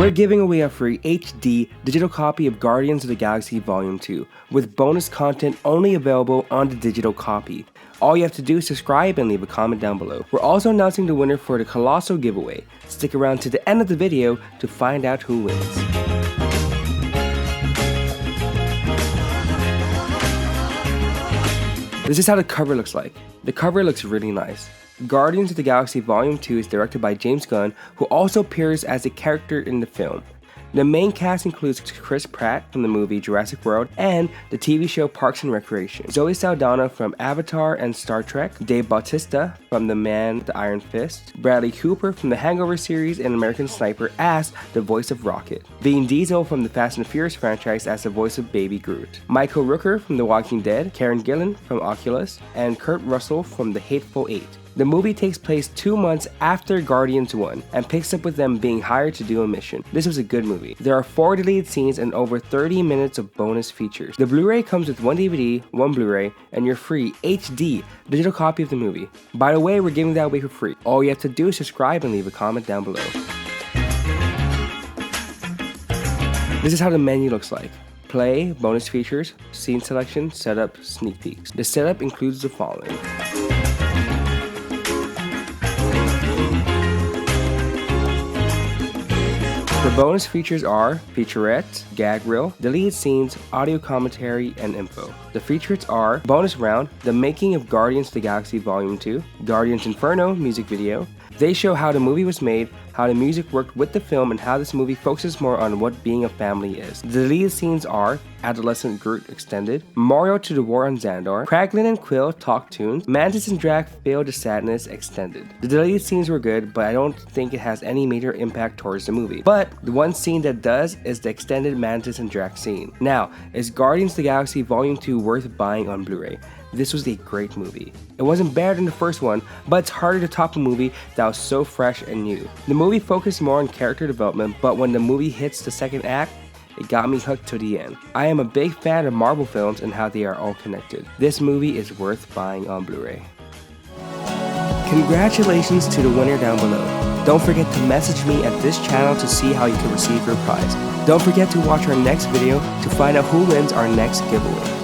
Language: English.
We're giving away a free HD digital copy of Guardians of the Galaxy Volume 2 with bonus content only available on the digital copy. All you have to do is subscribe and leave a comment down below. We're also announcing the winner for the Colossal giveaway. Stick around to the end of the video to find out who wins. This is how the cover looks like. The cover looks really nice. Guardians of the Galaxy Volume 2 is directed by James Gunn, who also appears as a character in the film. The main cast includes Chris Pratt from the movie Jurassic World and the TV show Parks and Recreation, Zoe Saldana from Avatar and Star Trek, Dave Bautista from The Man with the Iron Fist, Bradley Cooper from the Hangover series and American Sniper as the voice of Rocket, Vin Diesel from the Fast and Furious franchise as the voice of Baby Groot, Michael Rooker from The Walking Dead, Karen Gillan from Oculus, and Kurt Russell from The Hateful Eight. The movie takes place 2 months after Guardians 1 and picks up with them being hired to do a mission. This was a good movie. There are 4 deleted scenes and over 30 minutes of bonus features. The Blu-ray comes with 1 DVD, 1 Blu-ray, and your free HD digital copy of the movie. By the way, we're giving that away for free. All you have to do is subscribe and leave a comment down below. This is how the menu looks like. Play, bonus features, scene selection, setup, sneak peeks. The setup includes the following. The bonus features are featurettes, gag reel, deleted scenes, audio commentary, and info. The features are bonus round, the making of Guardians of the Galaxy Volume 2, Guardians Inferno music video. They show how the movie was made, how the music worked with the film, and how this movie focuses more on what being a family is. The deleted scenes are Adolescent Groot Extended, Mario to the War on Xandar, Kraglin and Quill Talk Tunes, Mantis and Drax Fail to Sadness Extended. The deleted scenes were good, but I don't think it has any major impact towards the movie. But the one scene that does is the extended Mantis and Drax scene. Now, is Guardians of the Galaxy Volume 2 worth buying on Blu-ray? This was a great movie. It wasn't better than the first one, but it's harder to top a movie that was so fresh and new. The movie focused more on character development, but when the movie hits the second act, it got me hooked to the end. I am a big fan of Marvel films and how they are all connected. This movie is worth buying on Blu-ray. Congratulations to the winner down below. Don't forget to message me at this channel to see how you can receive your prize. Don't forget to watch our next video to find out who wins our next giveaway.